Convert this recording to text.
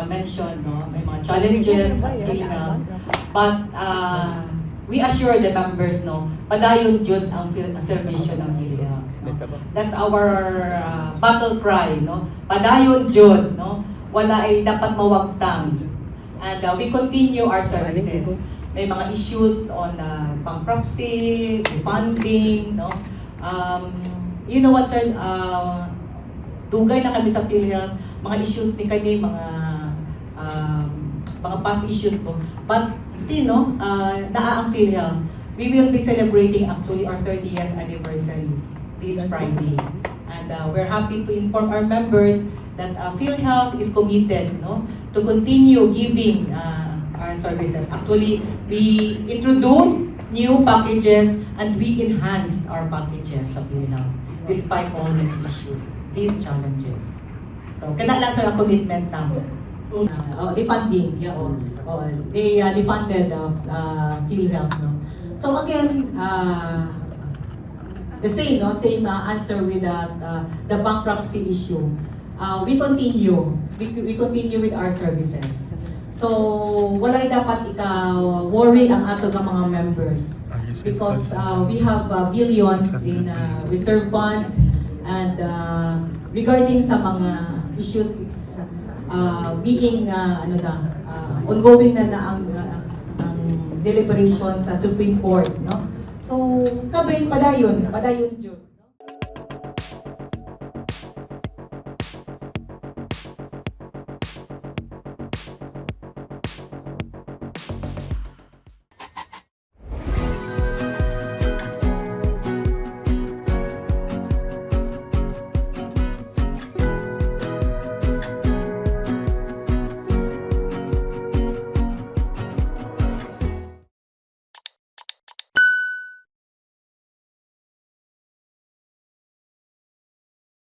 mentioned, no, may mga challenges sa PhilHealth. But we assure the members, no, padayon jud ang serbisyo ng PhilHealth. No? That's our battle cry, no. Padayon jud, no. Wala ay dapat mawagtang. And we continue our services. May mga issues on bankruptcy, funding, no. You know what, sir? Dugay na kami sa PhilHealth, mga issues ni kami, mga past issues po. But still, no, naa ang PhilHealth. We will be celebrating actually our 30th anniversary this Friday. And we're happy to inform our members that PhilHealth is committed, no, to continue giving our services. Actually, we introduced new packages and we enhanced our packages sa PhilHealth despite all these issues, these challenges. So, kana lang sa commitment namin. Defunding, yeah, they defunded PhilHealth, no. So again, the same, no, same answer with the bankruptcy issue. We continue with our services. So walay dapat worry ang ato ng mga members because we have billions in reserve funds and regarding sa mga issues, it's being ongoing na ang deliberation sa Supreme Court, no. So padayon jud.